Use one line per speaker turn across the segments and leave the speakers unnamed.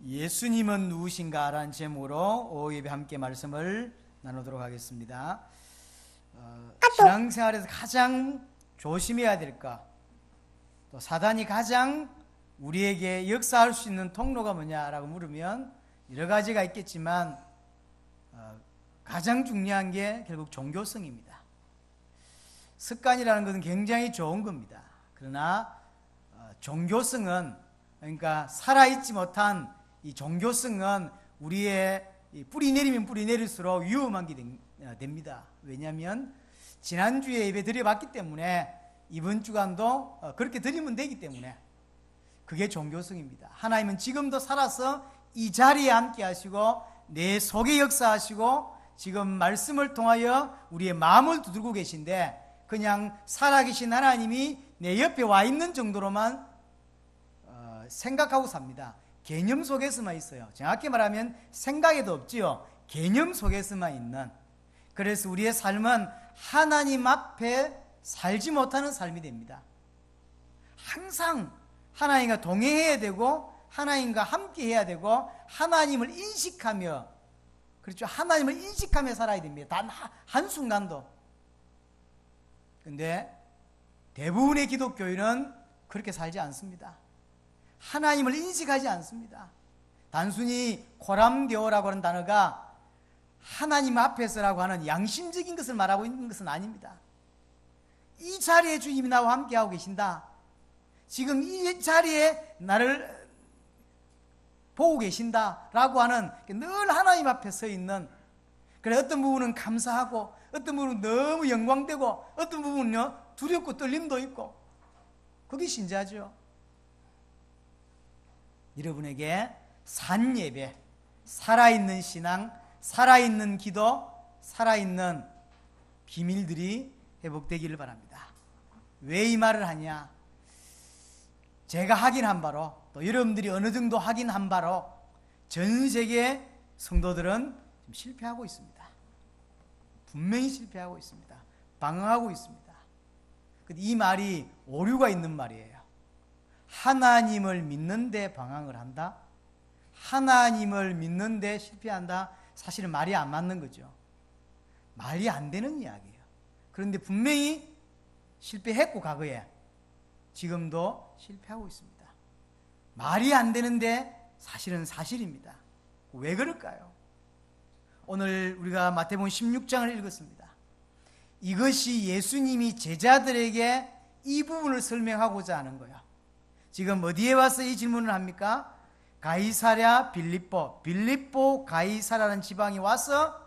예수님은 누구신가? 라는 제목으로 오후 예배 함께 말씀을 나누도록 하겠습니다. 신앙생활에서 가장 조심해야 될까? 또 사단이 가장 우리에게 역사할 수 있는 통로가 뭐냐라고 물으면 여러 가지가 있겠지만 가장 중요한 게 결국 종교성입니다. 습관이라는 것은 굉장히 좋은 겁니다. 그러나 종교성은, 그러니까 살아있지 못한 이 종교성은 우리의 뿌리 내리면 뿌리 내릴수록 위험한 게 됩니다. 왜냐하면 지난주에 예배 드려봤기 때문에 이번 주간도 그렇게 드리면 되기 때문에 그게 종교성입니다. 하나님은 지금도 살아서 이 자리에 함께 하시고 내 속에 역사하시고 지금 말씀을 통하여 우리의 마음을 두들고 계신데, 그냥 살아계신 하나님이 내 옆에 와 있는 정도로만 생각하고 삽니다. 개념 속에서만 있어요. 정확히 말하면 생각에도 없지요. 개념 속에서만 있는. 그래서 우리의 삶은 하나님 앞에 살지 못하는 삶이 됩니다. 항상 하나님과 동행해야 되고 하나님과 함께 해야 되고 하나님을 인식하며, 그렇죠, 하나님을 인식하며 살아야 됩니다. 단 한순간도. 근데 대부분의 기독교인은 그렇게 살지 않습니다. 하나님을 인식하지 않습니다. 단순히 코람데오라고 하는 단어가 하나님 앞에서라고 하는 양심적인 것을 말하고 있는 것은 아닙니다. 이 자리에 주님이 나와 함께하고 계신다. 지금 이 자리에 나를 보고 계신다라고 하는, 늘 하나님 앞에 서 있는, 그래 어떤 부분은 감사하고 어떤 부분은 너무 영광되고 어떤 부분은요 두렵고 떨림도 있고, 그게 신자죠. 여러분에게 산 예배, 살아있는 신앙, 살아있는 기도, 살아있는 비밀들이 회복되기를 바랍니다. 왜 이 말을 하냐? 제가 확인한 바로, 또 여러분들이 어느 정도 확인한 바로 전 세계 성도들은 지금 실패하고 있습니다. 분명히 실패하고 있습니다. 방황하고 있습니다. 이 말이 오류가 있는 말이에요. 하나님을 믿는데 방황을 한다? 하나님을 믿는데 실패한다? 사실은 말이 안 맞는 거죠. 말이 안 되는 이야기예요. 그런데 분명히 실패했고 과거에, 지금도 실패하고 있습니다. 말이 안 되는데 사실은 사실입니다. 왜 그럴까요? 오늘 우리가 마태복음 16장을 읽었습니다. 이것이 예수님이 제자들에게 이 부분을 설명하고자 하는 거예요. 지금 어디에 와서 이 질문을 합니까? 가이사랴 빌립보 가이사라는 지방에 와서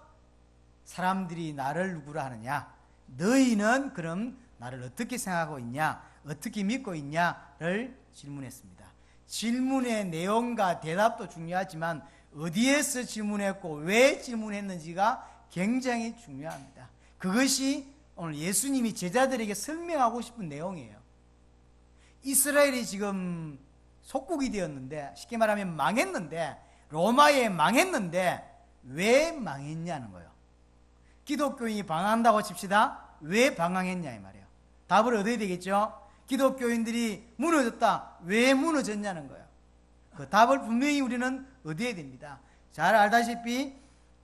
사람들이 나를 누구라 하느냐? 너희는 그럼 나를 어떻게 생각하고 있냐? 어떻게 믿고 있냐를 질문했습니다. 질문의 내용과 대답도 중요하지만 어디에서 질문했고 왜 질문했는지가 굉장히 중요합니다. 그것이 오늘 예수님이 제자들에게 설명하고 싶은 내용이에요. 이스라엘이 지금 속국이 되었는데, 쉽게 말하면 망했는데, 로마에 망했는데 왜 망했냐는 거예요. 기독교인이 방황한다고 칩시다. 왜 방황했냐 이 말이에요. 답을 얻어야 되겠죠. 기독교인들이 무너졌다. 왜 무너졌냐는 거예요. 그 답을 분명히 우리는 얻어야 됩니다. 잘 알다시피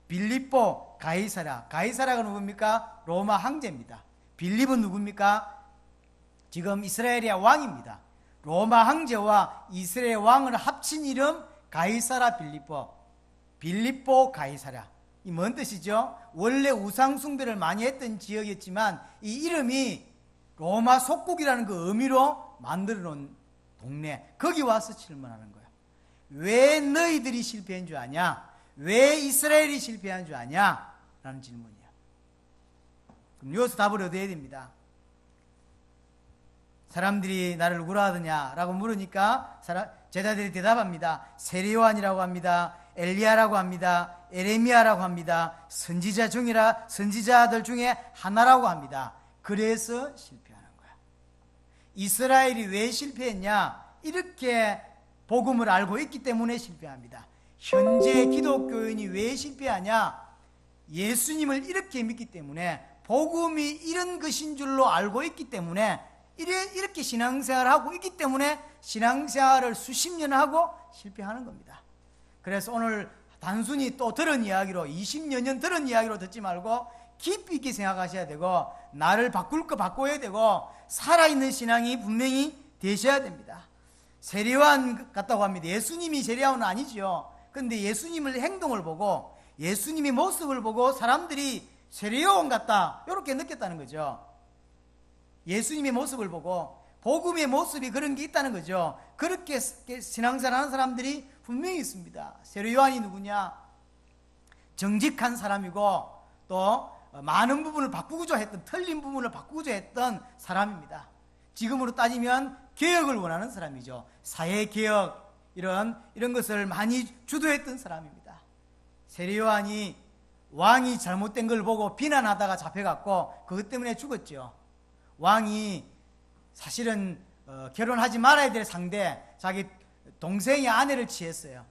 빌립보 가이사라가 누굽니까? 로마 황제입니다. 빌립은 누굽니까? 지금 이스라엘의 왕입니다. 로마 황제와 이스라엘 왕을 합친 이름 가이사라 빌립보 가이사라. 이 뭔 뜻이죠? 원래 우상숭배를 많이 했던 지역이었지만 이 이름이 로마 속국이라는 그 의미로 만들어 놓은 동네, 거기 와서 질문하는 거예요. 왜 너희들이 실패한 줄 아냐? 왜 이스라엘이 실패한 줄 아냐? 라는 질문이에요. 그럼 여기서 답을 얻어야 됩니다. 사람들이 나를 누구라 하느냐 라고 물으니까 제자들이 대답합니다. 세례요한이라고 합니다. 엘리야라고 합니다. 에레미야라고 합니다. 선지자들 중에 하나라고 합니다. 그래서 실패하는 거야. 이스라엘이 왜 실패했냐? 이렇게 복음을 알고 있기 때문에 실패합니다. 현재 기독교인이 왜 실패하냐? 예수님을 이렇게 믿기 때문에, 복음이 이런 것인 줄로 알고 있기 때문에, 이렇게 신앙생활을 하고 있기 때문에 신앙생활을 수십 년 하고 실패하는 겁니다. 그래서 오늘 단순히 또 들은 이야기로 20여 년 들은 이야기로 듣지 말고 깊이 있게 생각하셔야 되고 나를 바꿀 거 바꿔야 되고 살아있는 신앙이 분명히 되셔야 됩니다. 세례요한 같다고 합니다. 예수님이 세례요한은 아니지요. 그런데 예수님의 행동을 보고 예수님의 모습을 보고 사람들이 세례요한 같다 이렇게 느꼈다는 거죠. 예수님의 모습을 보고 복음의 모습이 그런 게 있다는 거죠. 그렇게 신앙생활하는 사람들이 분명히 있습니다. 세례요한이 누구냐? 정직한 사람이고 또 많은 부분을 바꾸고자 했던, 틀린 부분을 바꾸고자 했던 사람입니다. 지금으로 따지면 개혁을 원하는 사람이죠. 사회개혁 이런 것을 많이 주도했던 사람입니다. 세례요한이 왕이 잘못된 걸 보고 비난하다가 잡혀갔고 그것 때문에 죽었죠. 왕이 사실은 결혼하지 말아야 될 상대, 자기 동생의 아내를 취했어요.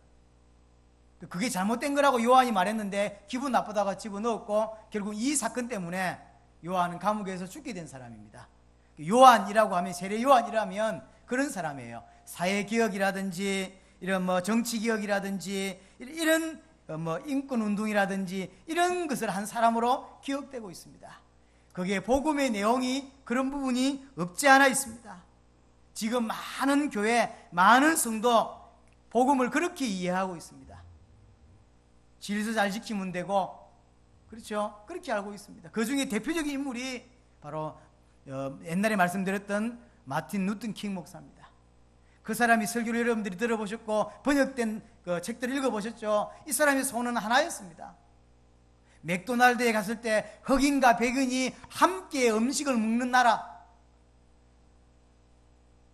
그게 잘못된 거라고 요한이 말했는데 기분 나쁘다가 집어넣었고 결국 이 사건 때문에 요한은 감옥에서 죽게 된 사람입니다. 요한이라고 하면, 세례 요한이라면 그런 사람이에요. 사회개혁이라든지 이런 정치개혁이라든지 이런 인권운동이라든지 이런 것을 한 사람으로 기억되고 있습니다. 거기에 복음의 내용이 그런 부분이 없지 않아 있습니다. 지금 많은 교회, 많은 성도 복음을 그렇게 이해하고 있습니다. 질서 잘 지키면 되고, 그렇죠? 그렇게 알고 있습니다. 그 중에 대표적인 인물이 바로 옛날에 말씀드렸던 마틴 루터 킹 목사입니다. 그 사람이 설교를 여러분들이 들어보셨고 번역된 그 책들을 읽어보셨죠? 이 사람의 소원은 하나였습니다. 맥도날드에 갔을 때 흑인과 백인이 함께 음식을 먹는 나라,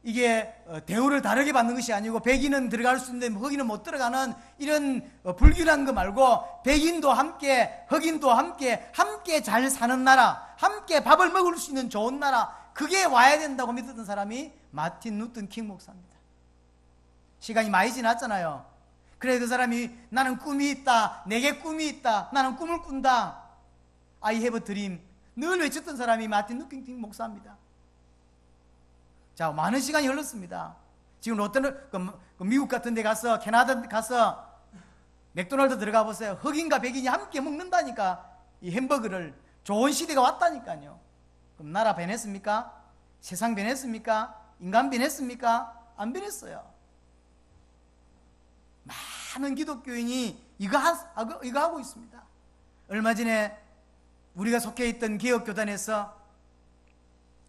이게 대우를 다르게 받는 것이 아니고 백인은 들어갈 수 있는데 흑인은 못 들어가는 이런 불균한 거 말고 백인도 함께 흑인도 함께 잘 사는 나라, 함께 밥을 먹을 수 있는 좋은 나라, 그게 와야 된다고 믿었던 사람이 마틴 루터 킹 목사입니다. 시간이 많이 지났잖아요. 그래 그 사람이 나는 꿈이 있다, 내게 꿈이 있다, 나는 꿈을 꾼다, I have a dream 늘 외쳤던 사람이 마틴 루터 킹 목사입니다. 자, 많은 시간이 흘렀습니다. 지금 미국 같은 데 가서, 캐나다 가서 맥도날드 들어가 보세요. 흑인과 백인이 함께 먹는다니까. 이 햄버거를. 좋은 시대가 왔다니까요. 그럼 나라 변했습니까? 세상 변했습니까? 인간 변했습니까? 안 변했어요. 많은 기독교인이 이거 하고 있습니다. 얼마 전에 우리가 속해 있던 개혁교단에서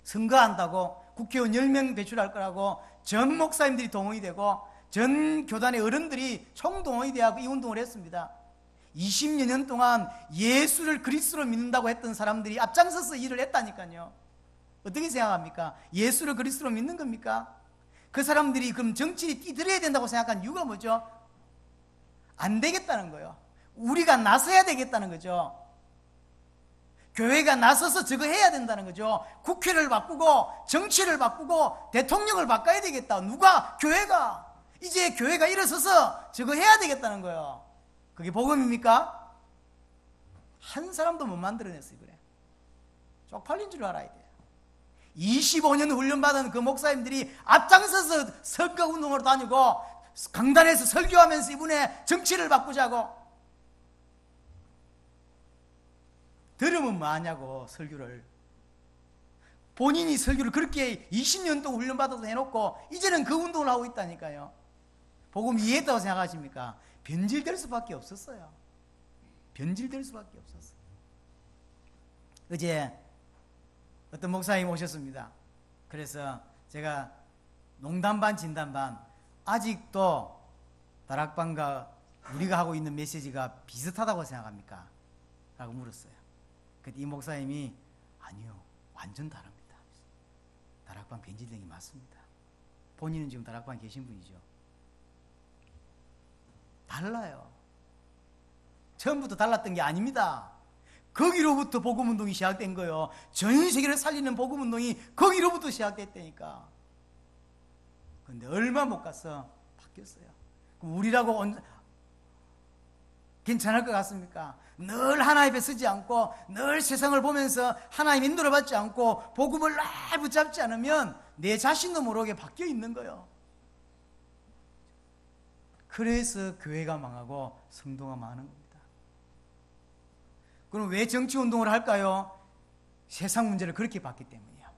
선거한다고 국회의원 10명 배출할 거라고 전 목사님들이 동원이 되고 전 교단의 어른들이 총동원이 되고 이 운동을 했습니다. 20여 년 동안 예수를 그리스도로 믿는다고 했던 사람들이 앞장서서 일을 했다니까요. 어떻게 생각합니까? 예수를 그리스도로 믿는 겁니까? 그 사람들이 그럼 정치에 뛰들어야 된다고 생각한 이유가 뭐죠? 안 되겠다는 거예요. 우리가 나서야 되겠다는 거죠. 교회가 나서서 저거 해야 된다는 거죠. 국회를 바꾸고 정치를 바꾸고 대통령을 바꿔야 되겠다. 누가? 교회가. 이제 교회가 일어서서 저거 해야 되겠다는 거예요. 그게 복음입니까? 한 사람도 못 만들어냈어요. 그래. 쪽팔린 줄 알아야 돼요. 25년 훈련받은 그 목사님들이 앞장서서 선거운동으로 다니고 강단에서 설교하면서 이번에 정치를 바꾸자고. 들으면 뭐하냐고. 설교를 본인이 설교를 그렇게 20년 동안 훈련받아서 해놓고 이제는 그 운동을 하고 있다니까요. 복음 이해했다고 생각하십니까? 변질될 수밖에 없었어요. 변질될 수밖에 없었어요. 어제 어떤 목사님 오셨습니다. 그래서 제가 농담 반 진담 반, 아직도 다락방과 우리가 하고 있는 메시지가 비슷하다고 생각합니까? 라고 물었어요. 그때 이 목사님이 아니요, 완전 다릅니다. 다락방 변질된 게 맞습니다. 본인은 지금 다락방에 계신 분이죠. 달라요. 처음부터 달랐던 게 아닙니다. 거기로부터 복음운동이 시작된 거예요. 전 세계를 살리는 복음운동이 거기로부터 시작됐다니까. 그런데 얼마 못 가서 바뀌었어요. 그럼 우리라고 괜찮을 것 같습니까? 늘 하나님 앞에 서지 않고 늘 세상을 보면서 하나님 인도를 받지 않고 복음을 날 붙잡지 않으면 내 자신도 모르게 바뀌어 있는 거예요. 그래서 교회가 망하고 성도가 망하는 겁니다. 그럼 왜 정치운동을 할까요? 세상 문제를 그렇게 봤기 때문이에요.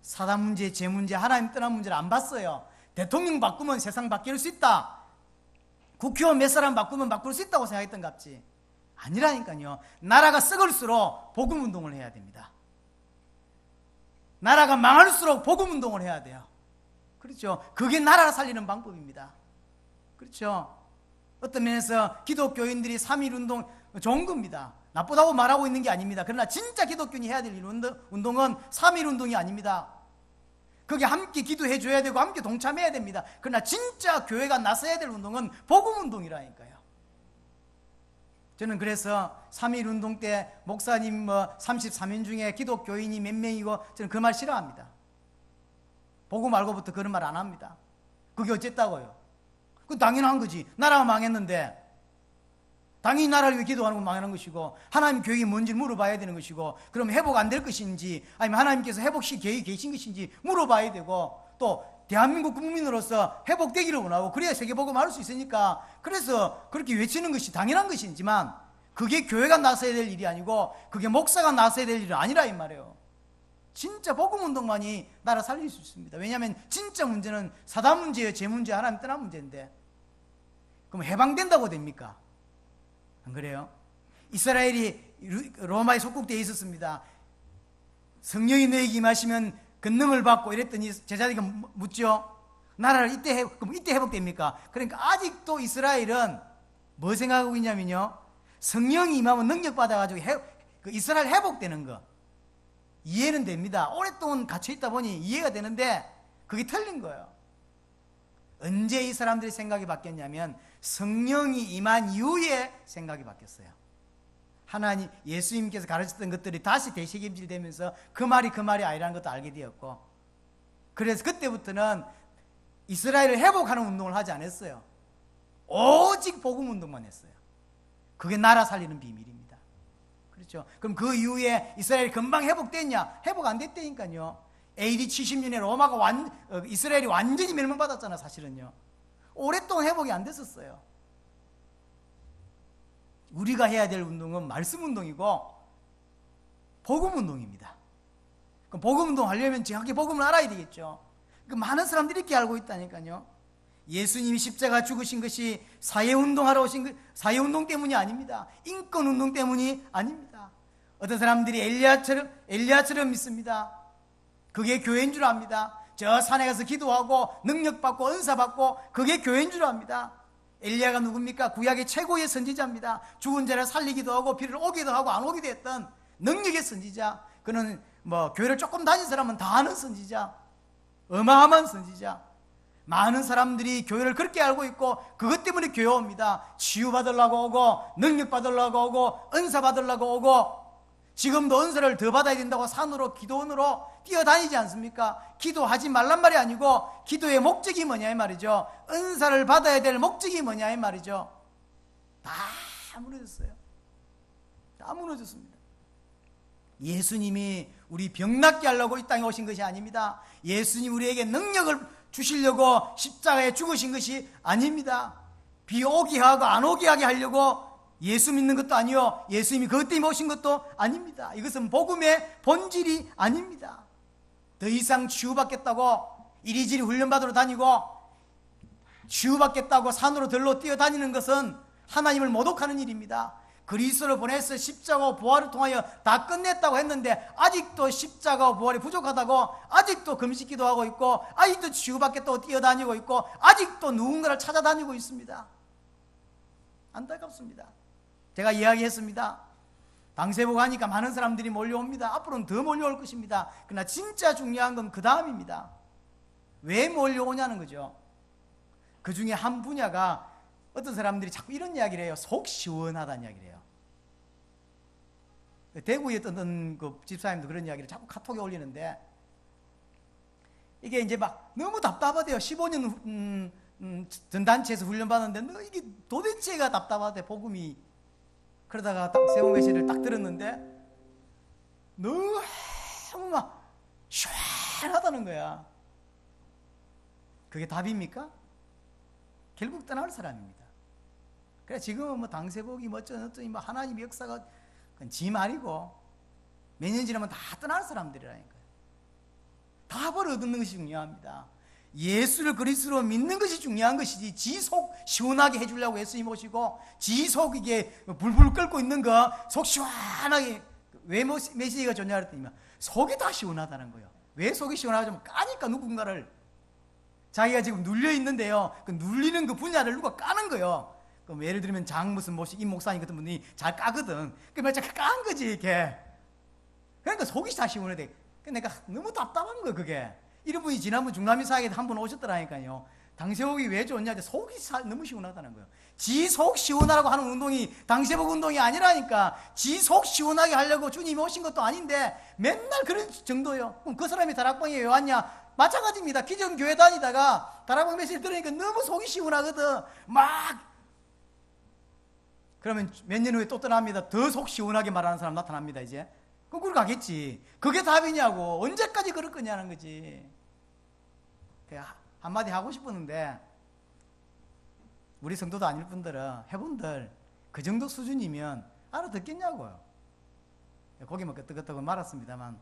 사단 문제, 재 문제, 하나님 떠난 문제를 안 봤어요. 대통령 바꾸면 세상 바뀔 수 있다, 국회의원 몇 사람 바꾸면 바꿀 수 있다고 생각했던 것 같지, 아니라니까요. 나라가 썩을수록 복음운동을 해야 됩니다. 나라가 망할수록 복음운동을 해야 돼요. 그렇죠? 그게 나라를 살리는 방법입니다. 그렇죠? 어떤 면에서 기독교인들이 3.1운동 좋은 겁니다. 나쁘다고 말하고 있는 게 아닙니다. 그러나 진짜 기독교인이 해야 될 운동은 3.1운동이 아닙니다. 거기 함께 기도해 줘야 되고 함께 동참해야 됩니다. 그러나 진짜 교회가 나서야 될 운동은 복음운동이라니까요. 저는 그래서 3.1운동 때 목사님 33인 중에 기독교인이 몇 명이고 저는 그 말 싫어합니다. 복음 알고부터 그런 말 안 합니다. 그게 어쨌다고요? 그 당연한 거지. 나라가 망했는데 당연히 나라를 위해 기도하는 건 망하는 것이고, 하나님 계획이 뭔지 물어봐야 되는 것이고, 그럼 회복 안 될 것인지 아니면 하나님께서 회복시 계획이 계신 것인지 물어봐야 되고, 또 대한민국 국민으로서 회복되기를 원하고, 그래야 세계복음 할 수 있으니까, 그래서 그렇게 외치는 것이 당연한 것이지만 그게 교회가 나서야 될 일이 아니고 그게 목사가 나서야 될 일이 아니라 이 말이에요. 진짜 복음운동만이 나라 살릴 수 있습니다. 왜냐하면 진짜 문제는 사단 문제예요. 재 문제, 하나님 떠난 문제인데, 그럼 해방된다고 됩니까? 안 그래요? 이스라엘이 로마에 속국되어 있었습니다. 성령이 너에게 임하시면 권능을 받고 이랬더니 제자들이 묻죠. 나라를 그럼 이때 회복됩니까? 그러니까 아직도 이스라엘은 뭐 생각하고 있냐면요, 성령이 임하면 능력 받아가지고 이스라엘 회복되는 거 이해는 됩니다. 오랫동안 갇혀있다 보니 이해가 되는데 그게 틀린 거예요. 언제 이 사람들의 생각이 바뀌었냐면 성령이 임한 이후에 생각이 바뀌었어요. 하나님, 예수님께서 가르쳤던 것들이 다시 대시김질되면서 그 말이 아니라는 것도 알게 되었고, 그래서 그때부터는 이스라엘을 회복하는 운동을 하지 않았어요. 오직 복음 운동만 했어요. 그게 나라 살리는 비밀입니다. 그렇죠? 그럼 그 이후에 이스라엘이 금방 회복됐냐? 회복 안 됐다니까요. AD 70년에 로마가 이스라엘이 완전히 멸망받았잖아. 사실은요, 오랫동안 회복이 안 됐었어요. 우리가 해야 될 운동은 말씀 운동이고 복음 운동입니다. 그럼 복음 운동 하려면 정확히 복음을 알아야 되겠죠. 많은 사람들이 이렇게 알고 있다니까요. 예수님이 십자가 죽으신 것이 사회운동하러 오신 사회운동 때문이 아닙니다. 인권운동 때문이 아닙니다. 어떤 사람들이 엘리야처럼 믿습니다. 그게 교회인 줄 압니다. 저 산에 가서 기도하고 능력받고 은사받고 그게 교회인 줄 압니다. 엘리야가 누굽니까? 구약의 최고의 선지자입니다. 죽은 자를 살리기도 하고 비를 오기도 하고 안 오기도 했던 능력의 선지자. 그는 교회를 조금 다닌 사람은 다 아는 선지자, 어마어마한 선지자. 많은 사람들이 교회를 그렇게 알고 있고 그것 때문에 교회 옵니다. 치유받으려고 오고 능력 받으려고 오고 은사 받으려고 오고, 지금도 은사를 더 받아야 된다고 산으로 기도원으로 뛰어다니지 않습니까? 기도하지 말란 말이 아니고 기도의 목적이 뭐냐 이 말이죠. 은사를 받아야 될 목적이 뭐냐 이 말이죠. 다 무너졌어요. 다 무너졌습니다. 예수님이 우리 병 낫게 하려고 이 땅에 오신 것이 아닙니다. 예수님 우리에게 능력을 주시려고 십자가에 죽으신 것이 아닙니다. 비 오게 하고 안 오게 하게 하려고 예수 믿는 것도 아니요, 예수님이 그것 때문에 오신 것도 아닙니다. 이것은 복음의 본질이 아닙니다. 더 이상 치유받겠다고 이리저리 훈련받으러 다니고 치유받겠다고 산으로 들러 뛰어다니는 것은 하나님을 모독하는 일입니다. 그리스도를 보내서 십자가와 부활을 통하여 다 끝냈다고 했는데 아직도 십자가와 부활이 부족하다고 아직도 금식기도 하고 있고 아직도 치유받겠다고 뛰어다니고 있고 아직도 누군가를 찾아다니고 있습니다. 안타깝습니다. 제가 이야기했습니다. 방세복 하니까 많은 사람들이 몰려옵니다. 앞으로는 더 몰려올 것입니다. 그러나 진짜 중요한 건 그 다음입니다. 왜 몰려오냐는 거죠. 그 중에 한 분야가 어떤 사람들이 자꾸 이런 이야기를 해요. 속 시원하다는 이야기를 해요. 대구에 어떤 그 집사님도 그런 이야기를 자꾸 카톡에 올리는데, 이게 이제 막 너무 답답하대요. 15년 전단체에서 훈련받았는데 이게 도대체가 답답하대, 복음이. 그러다가 딱 세봉회시를 딱 들었는데 너무 막 시원하다는 거야. 그게 답입니까? 결국 떠날 사람입니다. 그래 지금은 뭐 당세복이 뭐 어쩌니 뭐 하나님의 역사가 그건 지 말이고 몇 년 지나면 다 떠날 사람들이라니까요. 답을 얻는 것이 중요합니다. 예수를 그리스도로 믿는 것이 중요한 것이지 지 속 시원하게 해주려고 예수님 오시고 지 속 이게 불불 끓고 있는 거 속 시원하게 왜 메시지가 좋냐 그랬더니 속이 다 시원하다는 거예요. 왜 속이 시원하냐면 까니까 누군가를 자기가 지금 눌려 있는데요. 그 눌리는 그 분야를 누가 까는 거예요. 그럼 예를 들면 장 무슨 뭐시 임 목사님 같은 분이 잘 까거든. 그러면 깐 거지 이렇게. 그러니까 속이 다 시원해 돼. 내가 너무 답답한 거예요 그게. 이런 분이 지난번 중남미 사역에 한 번 오셨더라니까요. 당세복이 왜 좋냐? 속이 너무 시원하다는 거예요. 지 속 시원하라고 하는 운동이 당세복 운동이 아니라니까. 지 속 시원하게 하려고 주님이 오신 것도 아닌데 맨날 그런 정도예요. 그럼 그 사람이 다락방에 왜 왔냐? 마찬가지입니다. 기존 교회 다니다가 다락방 메시지 들으니까 너무 속이 시원하거든. 막 그러면 몇 년 후에 또 떠납니다. 더 속 시원하게 말하는 사람 나타납니다. 이제 거꾸로 가겠지. 그게 답이냐고. 언제까지 그럴 거냐는 거지. 한마디 하고 싶었는데 우리 성도도 아닐 분들은 해본들 그 정도 수준이면 알아듣겠냐고요. 고기만 끄떡끄떡 말았습니다만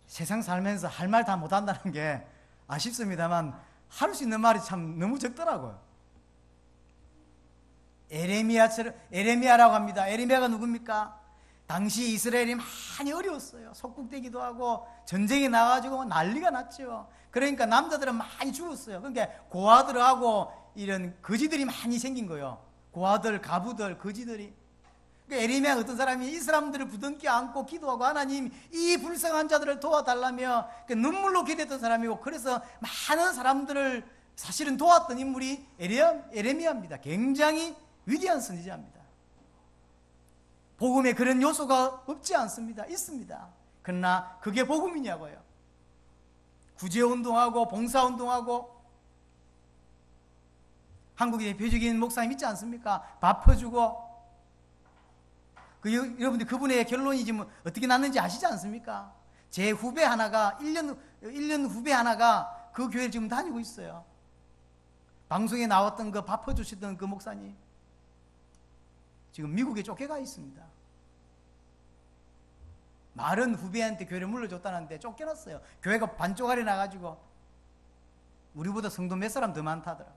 세상 살면서 할 말 다 못한다는 게 아쉽습니다만 할 수 있는 말이 참 너무 적더라고요. 에레미야라고 합니다. 에레미야가 누굽니까? 당시 이스라엘이 많이 어려웠어요. 속국되기도 하고 전쟁에 나가지고 난리가 났죠. 그러니까 남자들은 많이 죽었어요. 그러니까 고아들하고 이런 거지들이 많이 생긴 거예요. 고아들, 가부들, 거지들이. 그러니까 에레미야 어떤 사람이 이 사람들을 부둥켜 안고 기도하고 하나님 이 불쌍한 자들을 도와달라며 눈물로 기도했던 사람이고 그래서 많은 사람들을 사실은 도왔던 인물이 에레미야입니다. 굉장히 위대한 선지자입니다. 복음에 그런 요소가 없지 않습니다. 있습니다. 그러나 그게 복음이냐고요. 구제운동하고 봉사운동하고 한국의 대표적인 목사님 있지 않습니까? 밥 퍼주고 여러분들 그분의 결론이 지금 어떻게 났는지 아시지 않습니까? 제 후배 하나가 1년 후배 하나가 그 교회를 지금 다니고 있어요. 방송에 나왔던 그 밥 퍼주시던 그 목사님 지금 미국에 쫓겨가 있습니다. 말은 후배한테 교회를 물려줬다는데 쫓겨났어요. 교회가 반쪽알이 나가지고 우리보다 성도 몇 사람 더 많다더라.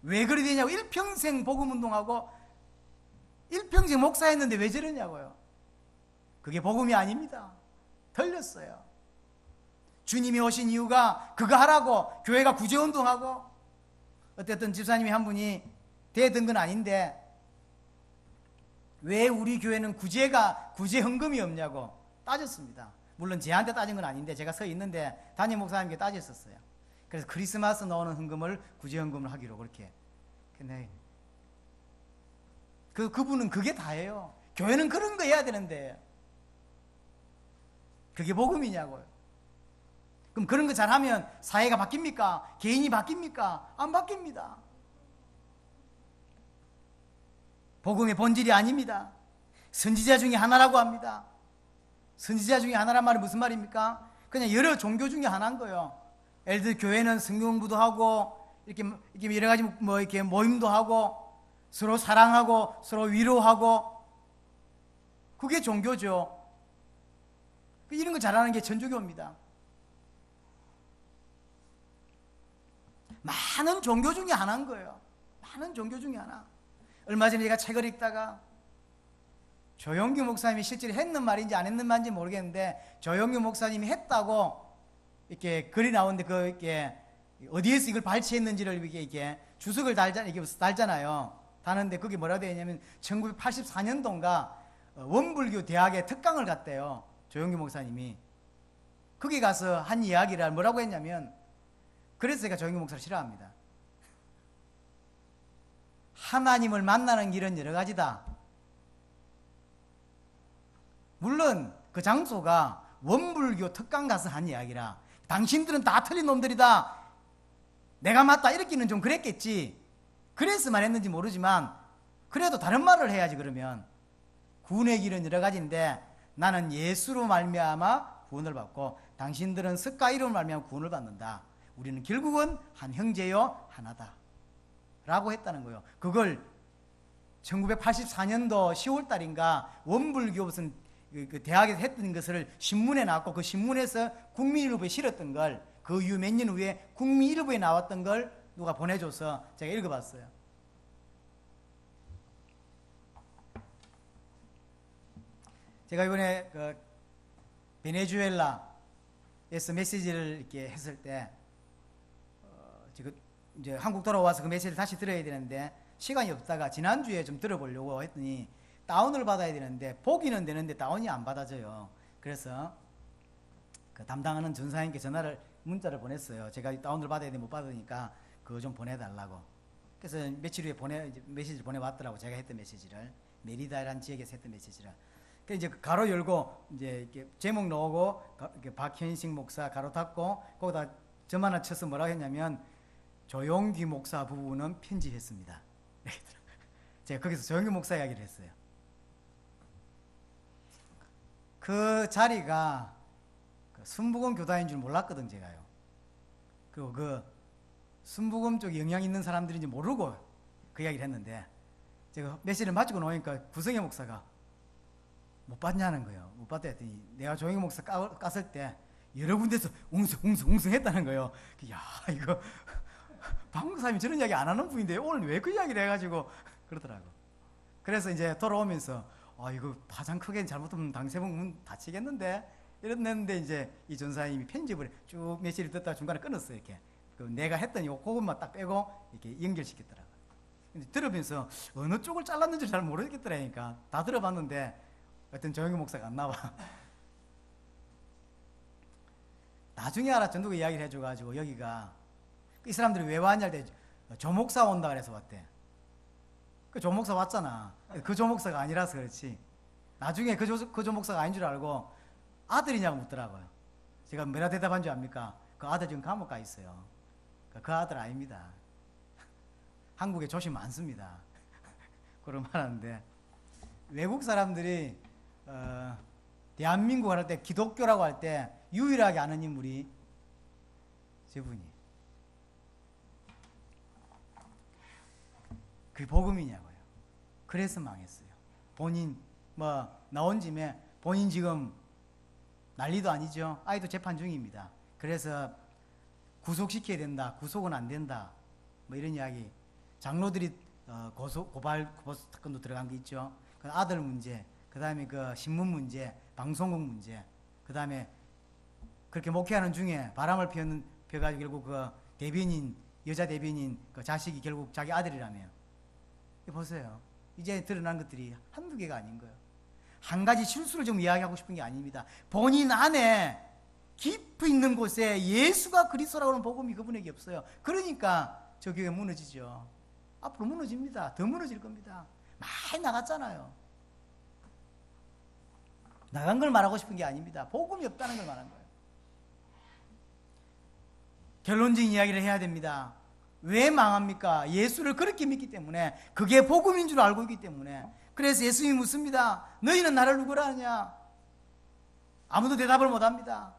왜 그래 되냐고. 일평생 복음운동하고 일평생 목사했는데 왜 저러냐고요. 그게 복음이 아닙니다. 틀렸어요. 주님이 오신 이유가 그거 하라고 교회가 구제운동하고 어쨌든 집사님이 한 분이 대든 건 아닌데 왜 우리 교회는 구제 헌금이 없냐고 따졌습니다. 물론 제한테 따진 건 아닌데 제가 서 있는데 담임 목사님께 따졌었어요. 그래서 크리스마스 나오는 헌금을 구제 헌금을 하기로 그렇게. 근데 그분은 그게 다예요. 교회는 그런 거 해야 되는데 그게 복음이냐고요. 그럼 그런 거 잘하면 사회가 바뀝니까? 개인이 바뀝니까? 안 바뀝니다. 복음의 본질이 아닙니다. 선지자 중에 하나라고 합니다. 선지자 중에 하나란 말은 무슨 말입니까? 그냥 여러 종교 중에 하나인 거예요. 예를 들어 교회는 성경 공부도 하고 이렇게 여러 가지 뭐 이렇게 모임도 하고 서로 사랑하고 서로 위로하고 그게 종교죠. 이런 거 잘하는 게 천주교입니다. 많은 종교 중에 하나인 거예요. 많은 종교 중에 하나. 얼마 전에 제가 책을 읽다가 조영규 목사님이 실제로 했는 말인지 안 했는 말인지 모르겠는데 조영규 목사님이 했다고 이렇게 글이 나오는데 그 이렇게 어디에서 이걸 발췌했는지를 이렇게 주석을 달잖아요. 다는데 그게 뭐라고 되어 있냐면 1984년도인가 원불교 대학에 특강을 갔대요. 조영규 목사님이. 거기 가서 한 이야기를 뭐라고 했냐면 그래서 제가 조영규 목사를 싫어합니다. 하나님을 만나는 길은 여러 가지다. 물론 그 장소가 원불교 특강 가서 한 이야기라 당신들은 다 틀린 놈들이다. 내가 맞다 이렇게는 좀 그랬겠지. 그래서 말했는지 모르지만 그래도 다른 말을 해야지. 그러면 구원의 길은 여러 가지인데 나는 예수로 말미암아 구원을 받고 당신들은 습과 이름으로 말미암아 구원을 받는다. 우리는 결국은 한 형제요 하나다 라고 했다는 거예요. 그걸 1984년도 10월 달인가 원불교 무슨 그 대학에서 했던 것을 신문에 나왔고, 그 신문에서 국민일보에 실었던 걸, 그 이후 몇 년 후에 국민일보에 나왔던 걸 누가 보내줘서 제가 읽어봤어요. 제가 이번에 그 베네수엘라에서 메시지를 이렇게 했을 때 지금 이제 한국 돌아와서 그 메시지를 다시 들어야 되는데 시간이 없다가 지난주에 좀 들어보려고 했더니 다운을 받아야 되는데 보기는 되는데 다운이 안 받아져요. 그래서 그 담당하는 전사님께 문자를 보냈어요. 제가 다운을 받아야 돼 못 받으니까 그거 좀 보내달라고. 그래서 며칠 후에 메시지를 보내왔더라고. 제가 했던 메시지를, 메리다라는 지역에서 했던 메시지를. 그래서 이제 가로 열고 이제 이렇게 제목 나오고 박현식 목사 가로 닫고 거기다 점 하나 쳐서 뭐라고 했냐면 조용기 목사 부부는 편집했습니다. 제가 거기서 조용기 목사 이야기를 했어요. 그 자리가 순복음 교단인 줄 몰랐거든 제가요. 그리고 그 순복음 쪽 영향 있는 사람들인지 모르고 그 이야기를 했는데 제가 메시지를 마치고 나오니까 구성의 목사가 못 봤냐는 거예요. 못 봤다 했더니 내가 조용기 목사 깠을 때 여러 군데서 웅성 했다는 거예요. 야 이거 박 목사님이 저런 이야기 안 하는 분인데 오늘 왜 그 이야기를 해가지고 그러더라고. 그래서 이제 돌아오면서 이거 파장 크게 잘못하면 당세봉 문 닫히겠는데 이랬는데 이제 이 전사님이 편집을 쭉 메시지를 듣다가 중간에 끊었어요. 이렇게 그 내가 했던 요 그것만 딱 빼고 이렇게 연결시켰더라고요. 근데 들으면서 어느 쪽을 잘랐는지 잘 모르겠더라니까. 다 들어봤는데 어떤 조용기 목사가 안 나와. 나중에 알았죠. 누가 이야기를 해줘가지고 여기가 이 사람들이 왜 왔냐 할 때 조목사 온다 그래서 왔대. 그 조목사 왔잖아. 그 조목사가 아니라서 그렇지. 나중에 그 조목사가 아닌 줄 알고 아들이냐고 묻더라고요. 제가 뭐라 대답한 줄 압니까? 그 아들 지금 감옥 가 있어요. 그 아들 아닙니다. 한국에 조심 많습니다. 그런 말 하는데 외국 사람들이 대한민국 할 때 기독교라고 할 때 유일하게 아는 인물이 저분이. 그게 복음이냐고요. 그래서 망했어요. 본인 나온 짐에 본인 지금 난리도 아니죠. 아이도 재판 중입니다. 그래서 구속시켜야 된다. 구속은 안 된다. 이런 이야기. 장로들이 고발 사건도 들어간 게 있죠. 그 아들 문제, 그 다음에 그 신문 문제, 방송국 문제, 그 다음에 그렇게 목회하는 중에 바람을 펴가지고 결국 그 대변인, 여자 대변인 그 자식이 결국 자기 아들이라며. 보세요. 이제 드러난 것들이 한두 개가 아닌 거예요. 한 가지 실수를 좀 이야기하고 싶은 게 아닙니다. 본인 안에 깊이 있는 곳에 예수가 그리스도라고 하는 복음이 그분에게 없어요. 그러니까 저 교회 무너지죠. 앞으로 무너집니다. 더 무너질 겁니다. 많이 나갔잖아요. 나간 걸 말하고 싶은 게 아닙니다. 복음이 없다는 걸 말한 거예요. 결론적인 이야기를 해야 됩니다. 왜 망합니까? 예수를 그렇게 믿기 때문에, 그게 복음인 줄 알고 있기 때문에. 그래서 예수님이 묻습니다. 너희는 나를 누구라 하냐? 아무도 대답을 못합니다.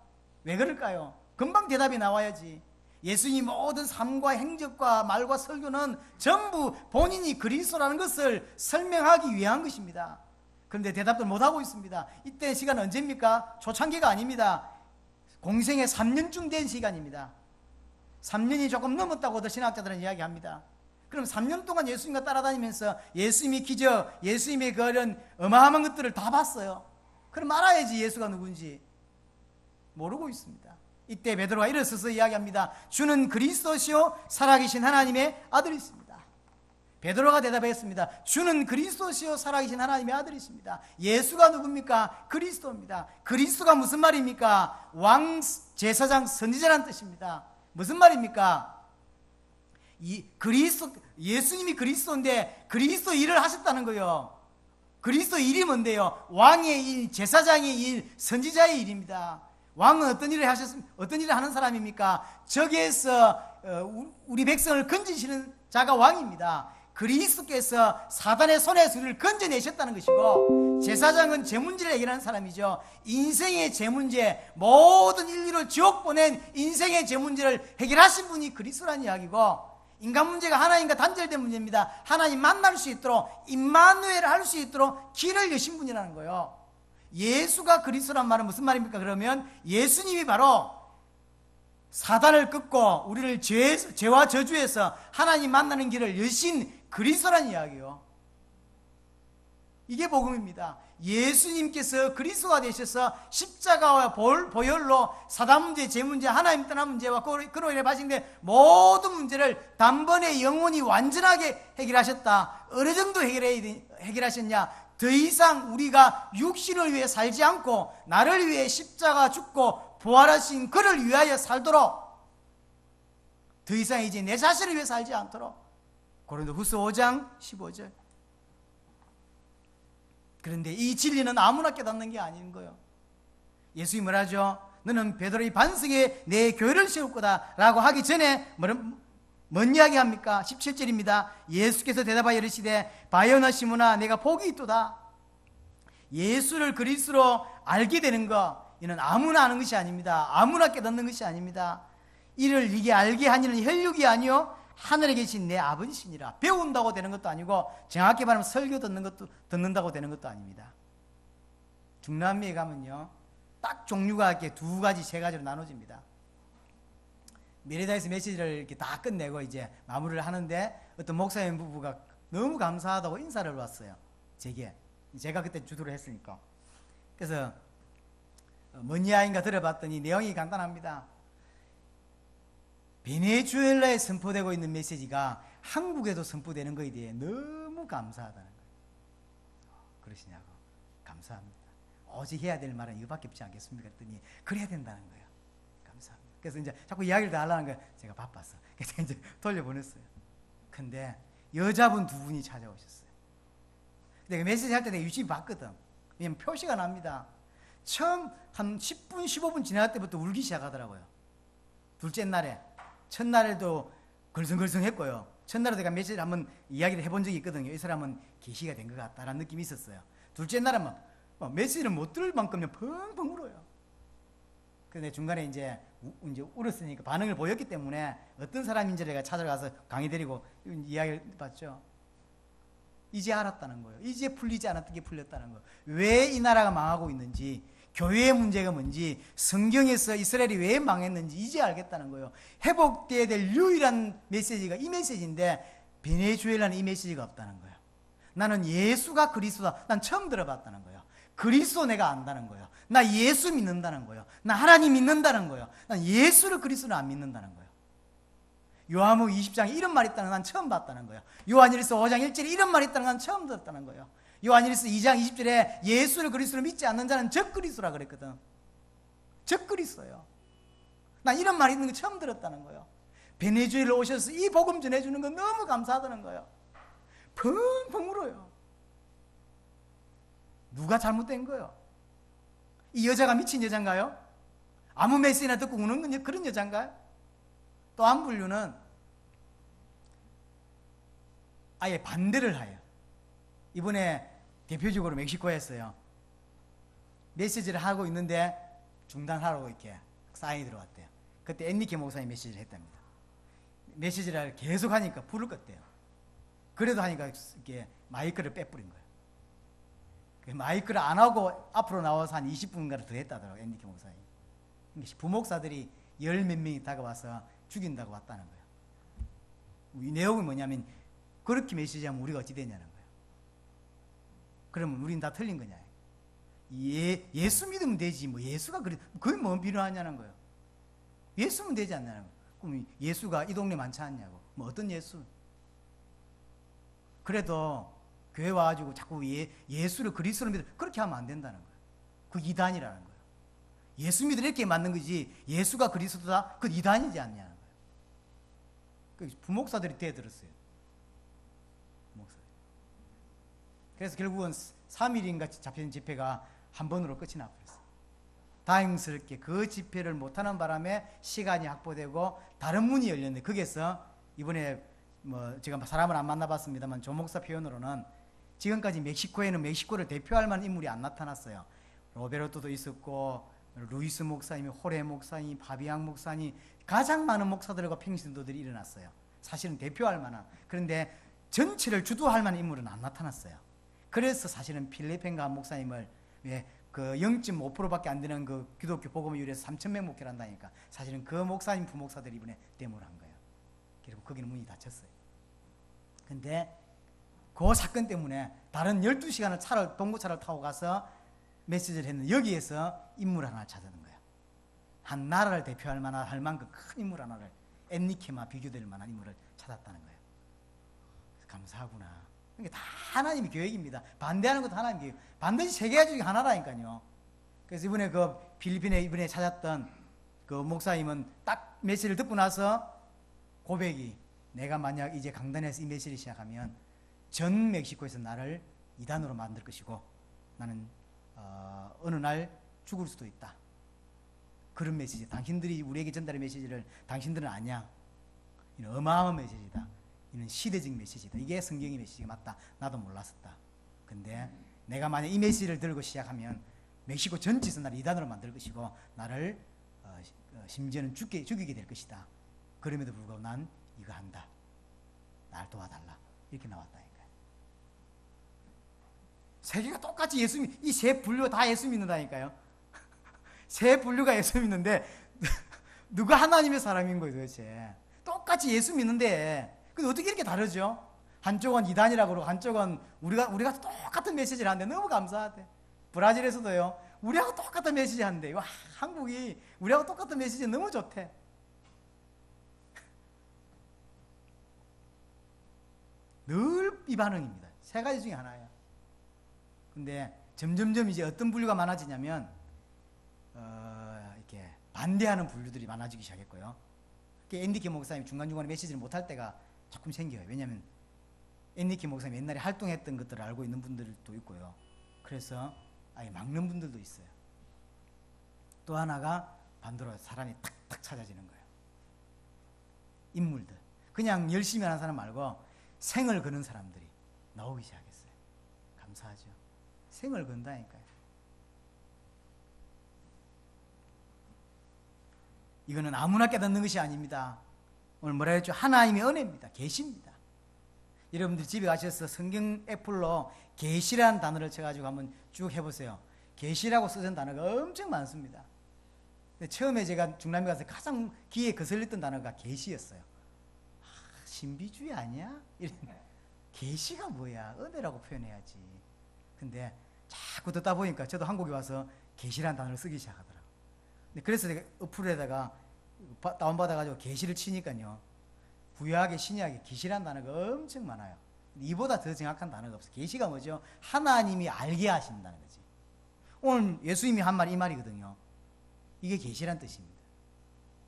왜 그럴까요? 금방 대답이 나와야지. 예수님 모든 삶과 행적과 말과 설교는 전부 본인이 그리스도라는 것을 설명하기 위한 것입니다. 그런데 대답도 못하고 있습니다. 이때 시간은 언제입니까? 초창기가 아닙니다. 공생의 3년쯤 된 시간입니다. 3년이 조금 넘었다고도 신학자들은 이야기합니다. 그럼 3년 동안 예수님과 따라다니면서 예수님의 기적, 예수님의 그런 어마어마한 것들을 다 봤어요. 그럼 알아야지 예수가 누군지. 모르고 있습니다. 이때 베드로가 일어서서 이야기합니다. 주는 그리스도시요 살아계신 하나님의 아들이십니다. 베드로가 대답했습니다. 주는 그리스도시요 살아계신 하나님의 아들이십니다. 예수가 누굽니까? 그리스도입니다. 그리스도가 무슨 말입니까? 왕, 제사장, 선지자라는 뜻입니다. 무슨 말입니까? 예수님이 그리스도인데 그리스도 일을 하셨다는 거예요. 그리스도 일이 뭔데요? 왕의 일, 제사장의 일, 선지자의 일입니다. 왕은 어떤 일을 하는 사람입니까? 적에서 우리 백성을 건지시는 자가 왕입니다. 그리스도께서 사단의 손에서 우리를 건져내셨다는 것이고, 제사장은 죄 문제를 해결하는 사람이죠. 인생의 죄 문제, 모든 인류를 지옥 보낸 인생의 죄 문제를 해결하신 분이 그리스도라는 이야기고, 인간 문제가 하나님과 단절된 문제입니다. 하나님 만날 수 있도록, 임마누엘 할 수 있도록 길을 여신 분이라는 거예요. 예수가 그리스도란 말은 무슨 말입니까? 그러면 예수님이 바로 사단을 끊고 우리를 죄와 저주에서 하나님 만나는 길을 여신 그리스도란 이야기예요. 이게 복음입니다. 예수님께서 그리스도가 되셔서 십자가와 보혈로 사단 문제, 죄 문제, 하나님 떠난 문제와 그로 인해 발생된 모든 문제를 단번에 영원히 완전하게 해결하셨다. 어느 정도 해결하셨냐? 더 이상 우리가 육신을 위해 살지 않고 나를 위해 십자가 죽고 부활하신 그를 위하여 살도록, 더 이상 이제 내 자신을 위해 살지 않도록. 고린도후서 5장 15절. 그런데 이 진리는 아무나 깨닫는 게 아닌 거예요. 예수님이 뭐라죠? 너는 베드로의 반석에 내 교회를 세울 거다 라고 하기 전에 뭔 이야기 합니까? 17절입니다. 예수께서 대답하여 이르시되 바요나 시몬아 내가 복이 있도다. 예수를 그리스도로 알게 되는 것, 이는 아무나 아는 것이 아닙니다. 아무나 깨닫는 것이 아닙니다. 이를 이게 알게 하니는 혈육이 아니요 하늘에 계신 내 아버지시니라. 배운다고 되는 것도 아니고, 정확히 말하면 설교 듣는다고 되는 것도 아닙니다. 중남미에 가면요, 딱 종류가 이렇게 두 가지, 세 가지로 나눠집니다. 메리다에서 메시지를 이렇게 다 끝내고 이제 마무리를 하는데, 어떤 목사님 부부가 너무 감사하다고 인사를 왔어요. 제가 그때 주도를 했으니까. 그래서 뭔 이야기인가 들어봤더니 내용이 간단합니다. 베네수엘라에 선포되고 있는 메시지가 한국에도 선포되는 것에 대해 너무 감사하다는 거예요. 그러시냐고. 감사합니다. 오직 해야 될 말은 이거밖에 없지 않겠습니까? 그랬더니 그래야 된다는 거예요. 감사합니다. 그래서 이제 자꾸 이야기를 다 하려는 거예요. 제가 바빴어. 그래서 이제 돌려보냈어요. 근데 여자분 두 분이 찾아오셨어요. 내가 메시지 할 때 내가 유심히 봤거든. 왜냐면 표시가 납니다. 처음 한 10분, 15분 지날 때부터 울기 시작하더라고요. 둘째 날에. 첫날에도 걸성걸성했고요. 첫날에 내가 메시지를 한번 이야기를 해본 적이 있거든요. 이 사람은 계시가 된 것 같다라는 느낌이 있었어요. 둘째 날은 막 메시지를 못 들을 만큼요 펑펑 울어요. 그런데 중간에 이제 울었으니까 반응을 보였기 때문에 어떤 사람인지 내가 찾아가서 강의 드리고 이야기를 봤죠. 이제 알았다는 거예요. 이제 풀리지 않았던 게 풀렸다는 거예요. 왜 이 나라가 망하고 있는지, 교회의 문제가 뭔지, 성경에서 이스라엘이 왜 망했는지 이제 알겠다는 거예요. 회복되어야 될 유일한 메시지가 이 메시지인데, 베네수엘라는 이 메시지가 없다는 거예요. 나는 예수가 그리스도다. 난 처음 들어봤다는 거예요. 그리스도 내가 안다는 거예요. 나 예수 믿는다는 거예요. 나 하나님 믿는다는 거예요. 난 예수를 그리스도를 안 믿는다는 거예요. 요한복음 20장에 이런 말이 있다는 건 난 처음 봤다는 거예요. 요한일서 5장 1절에 이런 말이 있다는 건 난 처음 들었다는 거예요. 요한일서 2장 20절에 예수를 그리스도로 믿지 않는 자는 적그리스도라 그랬거든. 적그리스도예요. 난 이런 말이 있는 거 처음 들었다는 거예요. 베네수엘로 오셔서 이 복음 전해주는 건 너무 감사하다는 거예요. 펑펑 울어요. 누가 잘못된 거예요? 이 여자가 미친 여잔가요? 아무 메시지나 듣고 우는 그런 여잔가요? 또 한 분류는 아예 반대를 해요. 이번에 대표적으로 멕시코에 했어요. 메시지를 하고 있는데 중단하라고 이렇게 사인이 들어왔대요. 그때 엔리케 목사님 메시지를 했답니다. 메시지를 계속 하니까 불을 껐대요. 그래도 하니까 이렇게 마이크를 빼뿌린 거예요. 마이크를 안 하고 앞으로 나와서 한 20분인가를 더 했다더라고요. 엔리케 목사님. 부목사들이 열 몇 명이 다가와서 죽인다고 왔다는 거예요. 이 내용이 뭐냐면, 그렇게 메시지하면 우리가 어찌 되냐는 거예요. 그러면 우린 다 틀린 거냐. 예수 믿으면 되지. 뭐 예수가 그게 뭐 필요하냐는 거예요. 예수면 되지 않냐는 거예요. 그럼 예수가 이 동네 많지 않냐고. 뭐 어떤 예수? 그래도 교회 와가지고 자꾸 예수를 그리스도로 믿어, 그렇게 하면 안 된다는 거예요. 그 이단이라는 거예요. 예수 믿으려 이렇게 맞는 거지, 예수가 그리스도다, 그 이단이지 않냐는 거예요. 부목사들이 대들었어요. 그래서 결국은 3일인가 잡힌 집회가 한 번으로 끝이 나버렸어요. 다행스럽게 그 집회를 못하는 바람에 시간이 확보되고 다른 문이 열렸는데, 거기에서 이번에 뭐 제가 사람을 안 만나봤습니다만 조 목사 표현으로는 지금까지 멕시코에는 멕시코를 대표할 만한 인물이 안 나타났어요. 로베르토도 있었고 루이스 목사님, 호레 목사님, 바비앙 목사님, 가장 많은 목사들과 평신도들이 일어났어요. 사실은 대표할 만한. 그런데 전체를 주도할 만한 인물은 안 나타났어요. 그래서 사실은 필리핀가 목사님을 그 0.5%밖에 안 되는 그 기독교 복음을 위해서 3,000명 목회를 한다니까. 사실은 그 목사님, 부목사들이 이번에 데모를 한 거예요. 그리고 거기는 문이 닫혔어요. 근데 그 사건 때문에 다른 12시간을 동고차를 타고 가서 메시지를 했는데 여기에서 인물 하나를 찾아낸 거예요. 한 나라를 대표할 만한 할 만큼 큰 인물 하나를, 엔리케와 비교될 만한 인물을 찾았다는 거예요. 감사하구나. 이게 다 하나님의 계획입니다. 반대하는 것도 하나님의 계획. 반드시 세계화 중에 하나라니까요. 그래서 이번에 그 필리핀에 이번에 찾았던 그 목사님은 딱 메시지를 듣고 나서 고백이, 내가 만약 이제 강단에서 이 메시지를 시작하면 전 멕시코에서 나를 이단으로 만들 것이고 나는 어느 날 죽을 수도 있다. 그런 메시지. 당신들이 우리에게 전달한 메시지를 당신들은 아냐. 이는 어마어마한 메시지다. 이는 시대적 메시지다. 이게 성경의 메시지가 맞다. 나도 몰랐었다. 근데 내가 만약 이 메시지를 들고 시작하면 멕시코 전체에서 나를 이단으로 만들 것이고 나를 심지어는 죽이게 될 것이다. 그럼에도 불구하고 난 이거 한다. 날 도와달라. 이렇게 나왔다니까요. 세계가 똑같이 예수 이 세 분류가 다 예수 믿는다니까요. 세 분류가 예수 믿는데 누가 하나님의 사람인 거예요 도대체. 똑같이 예수 믿는데 근데 어떻게 이렇게 다르죠? 한쪽은 이단이라고 그러고 한쪽은 우리가 똑같은 메시지를 하는데 너무 감사하대. 브라질에서도요. 우리하고 똑같은 메시지 하는데 와, 한국이 우리하고 똑같은 메시지 너무 좋대. 늘 이 반응입니다. 세 가지 중에 하나예요. 근데 점점점 이제 어떤 분류가 많아지냐면 이렇게 반대하는 분류들이 많아지기 시작했고요. 앤디키 목사님 중간중간에 메시지를 못할 때가 조금 생겨요. 왜냐하면 앤디키 목사님 옛날에 활동했던 것들을 알고 있는 분들도 있고요. 그래서 아예 막는 분들도 있어요. 또 하나가 반대로 사람이 탁탁 찾아지는 거예요. 인물들. 그냥 열심히 하는 사람 말고 생을 거는 사람들이 나오기 시작했어요. 감사하죠. 생을 건다니까요. 이거는 아무나 깨닫는 것이 아닙니다. 오늘 뭐라 했죠? 하나님의 은혜입니다. 계시입니다. 여러분들 집에 가셔서 성경 애플로 계시라는 단어를 쳐가지고 한번 쭉 해보세요. 계시라고 쓰는 단어가 엄청 많습니다. 근데 처음에 제가 중남미 가서 가장 귀에 거슬렸던 단어가 계시였어요. 신비주의 아니야? 계시가 뭐야? 은혜라고 표현해야지. 근데 자꾸 듣다 보니까 저도 한국에 와서 계시라는 단어를 쓰기 시작하더라고요. 그래서 제가 어플에다가 다운받아가지고 계시를 치니까요. 구약의 신약의 계시라는 단어가 엄청 많아요. 이보다 더 정확한 단어가 없어요. 계시가 뭐죠? 하나님이 알게 하신다는 거지. 오늘 예수님이 한 말이 이 말이거든요. 이게 계시란 뜻입니다.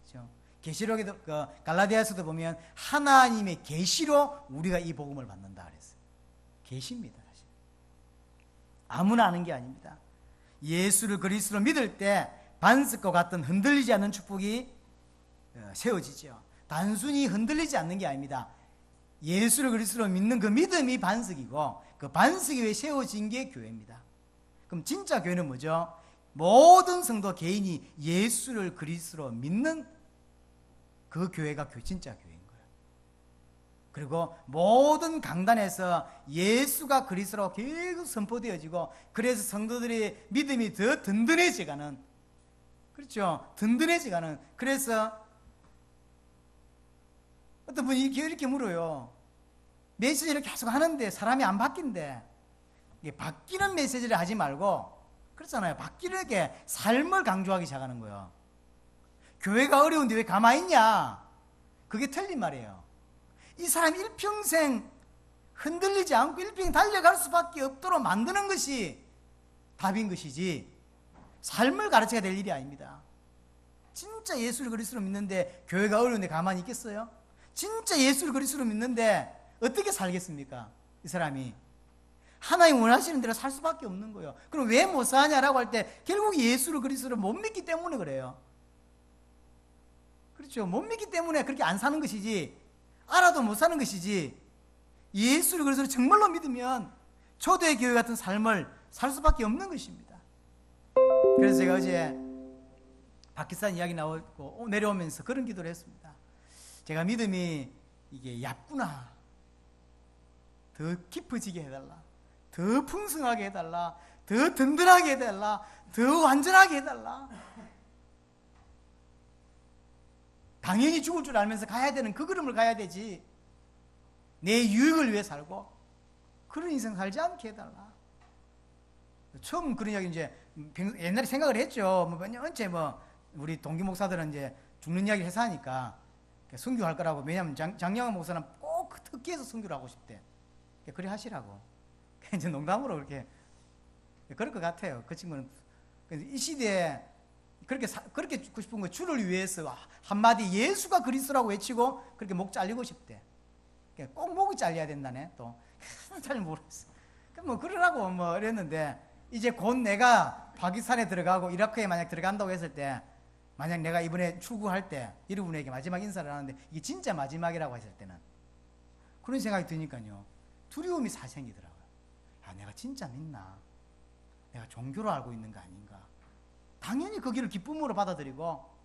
그렇죠? 계시록에도 갈라디아서도 보면 하나님의 계시로 우리가 이 복음을 받는다 그랬어요. 계시입니다. 사실. 아무나 아는 게 아닙니다. 예수를 그리스도로 믿을 때 반석과 같은 흔들리지 않는 축복이 세워지죠. 단순히 흔들리지 않는 게 아닙니다. 예수를 그리스도로 믿는 그 믿음이 반석이고 그 반석이 위에 세워진 게 교회입니다. 그럼 진짜 교회는 뭐죠? 모든 성도 개인이 예수를 그리스도로 믿는 그 교회가 진짜 교회인 거예요. 그리고 모든 강단에서 예수가 그리스도로 계속 선포되어지고 그래서 성도들의 믿음이 더 든든해지가는, 그렇죠? 든든해지가는. 그래서 어떤 분이 이렇게 물어요. 메시지를 계속 하는데 사람이 안 바뀐대. 바뀌는 메시지를 하지 말고, 그렇잖아요. 바뀌게 삶을 강조하기 시작하는 거예요. 교회가 어려운데 왜 가만히 있냐? 그게 틀린 말이에요. 이 사람이 일평생 흔들리지 않고 일평생 달려갈 수밖에 없도록 만드는 것이 답인 것이지 삶을 가르쳐야 될 일이 아닙니다. 진짜 예수를 그리스도로 믿는데 교회가 어려운데 가만히 있겠어요? 진짜 예수를 그리스도로 믿는데 어떻게 살겠습니까? 이 사람이 하나님 원하시는 대로 살 수밖에 없는 거예요. 그럼 왜 못 사냐라고 할 때 결국 예수를 그리스도로 못 믿기 때문에 그래요. 그렇죠? 못 믿기 때문에 그렇게 안 사는 것이지 알아도 못 사는 것이지, 예수를 그리스도를 정말로 믿으면 초대교회 같은 삶을 살 수밖에 없는 것입니다. 그래서 제가 어제 파키스탄 이야기 나오고 내려오면서 그런 기도를 했습니다. 제가 믿음이 이게 얕구나, 더 깊어지게 해달라, 더 풍성하게 해달라, 더 든든하게 해달라, 더 완전하게 해달라. 당연히 죽을 줄 알면서 가야 되는 그 걸음을 가야 되지, 내 유익을 위해 살고 그런 인생 살지 않게 해달라. 처음 그런 이야기 이제 옛날에 생각을 했죠. 언제 우리 동기 목사들은 이제 죽는 이야기를 해서 하니까 선교할 거라고. 왜냐하면 장영환 목사는 꼭 특기에서 선교를 하고 싶대. 그래 하시라고. 이제 농담으로 그렇게 그럴 것 같아요. 그 친구는 이 시대에 그렇게 죽고 싶은 거, 주를 위해서 한마디 예수가 그리스도라고 외치고 그렇게 목 잘리고 싶대. 꼭 목이 잘려야 된다네. 또 잘 모르겠어. 그러라고 이랬는데, 이제 곧 내가 파키스탄에 들어가고 이라크에 만약 들어간다고 했을 때, 만약 내가 이번에 출국할 때 여러분에게 마지막 인사를 하는데 이게 진짜 마지막이라고 했을 때는 그런 생각이 드니까요, 두려움이 사실 생기더라고요. 내가 진짜 믿나? 내가 종교로 알고 있는 거 아닌가? 당연히 그 길을 기쁨으로 받아들이고,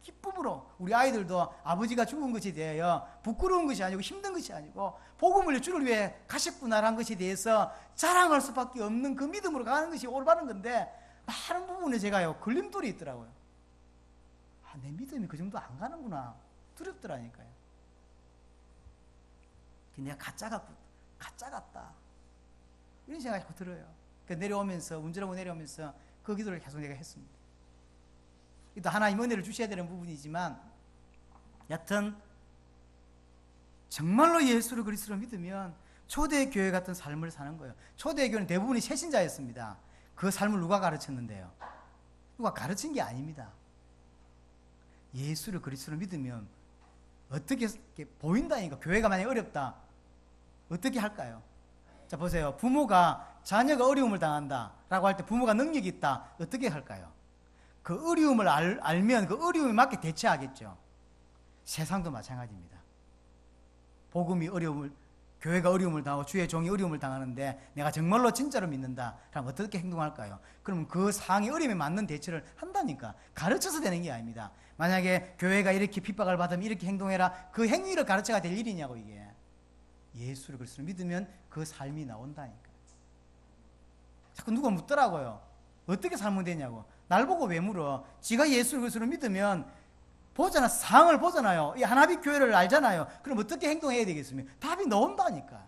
기쁨으로 우리 아이들도 아버지가 죽은 것에 대하여 부끄러운 것이 아니고 힘든 것이 아니고 복음을 주를 위해 가셨구나라는 것에 대해서 자랑할 수밖에 없는 그 믿음으로 가는 것이 올바른 건데, 많은 부분에 제가요 걸림돌이 있더라고요. 내 믿음이 그 정도 안 가는구나, 두렵더라니까요. 내가 가짜 같다, 이런 생각이 자꾸 들어요. 내려오면서, 운전하고 내려오면서 그 기도를 계속 내가 했습니다. 또 하나님 은혜를 주셔야 되는 부분이지만, 여튼 정말로 예수를 그리스도로 믿으면 초대교회 같은 삶을 사는 거예요. 초대교회는 대부분이 새신자였습니다. 그 삶을 누가 가르쳤는데요? 누가 가르친 게 아닙니다. 예수를 그리스도로 믿으면 어떻게 보인다니까. 교회가 만약에 어렵다, 어떻게 할까요? 자, 보세요. 부모가 자녀가 어려움을 당한다라고 할 때 부모가 능력이 있다, 어떻게 할까요? 그 어려움을 알면 그 어려움에 맞게 대처하겠죠. 세상도 마찬가지입니다. 교회가 어려움을 당하고 주의 종이 어려움을 당하는데 내가 정말로 진짜로 믿는다, 그럼 어떻게 행동할까요? 그러면 그 상황의 어려움에 맞는 대처를 한다니까. 가르쳐서 되는 게 아닙니다. 만약에 교회가 이렇게 핍박을 받으면 이렇게 행동해라, 그 행위를 가르쳐가 될 일이냐고. 이게 예수를 그리스도를 믿으면 그 삶이 나온다니까. 자꾸 누가 묻더라고요. 어떻게 살면 되냐고. 날 보고 왜 물어? 지가 예수를 그리스도를 믿으면 보잖아, 상을 보잖아요. 이 하나빛 교회를 알잖아요. 그럼 어떻게 행동해야 되겠습니까? 답이 나온다니까.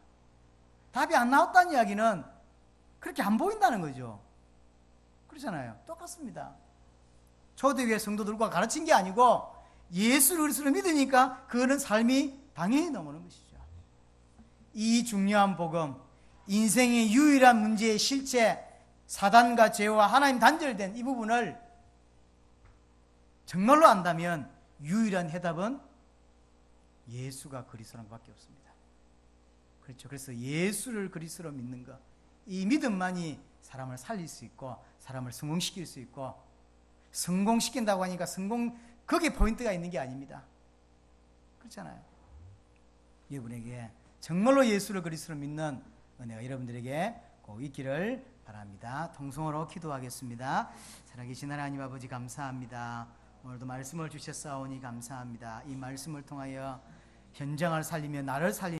답이 안 나왔다는 이야기는 그렇게 안 보인다는 거죠. 그렇잖아요. 똑같습니다. 초대교회 성도들과 가르친 게 아니고 예수를 그리스도를 믿으니까 그거는 삶이 당연히 나오는 것이죠. 이 중요한 복음, 인생의 유일한 문제의 실체, 사단과 죄와 하나님 단절된 이 부분을 정말로 안다면 유일한 해답은 예수가 그리스도라는 것밖에 없습니다. 그렇죠. 그래서 예수를 그리스도로 믿는 것, 이 믿음만이 사람을 살릴 수 있고 사람을 성공시킬 수 있고, 성공시킨다고 하니까 거기에 포인트가 있는 게 아닙니다. 그렇잖아요. 여러분에게 정말로 예수를 그리스도로 믿는 은혜가 여러분들에게 꼭 있기를 바랍니다. 통성으로 기도하겠습니다. 살아계신 하나님 아버지, 감사합니다. 오늘도 말씀을 주셨사오니 감사합니다. 이 말씀을 통하여 현장을 살리며 나를 살리며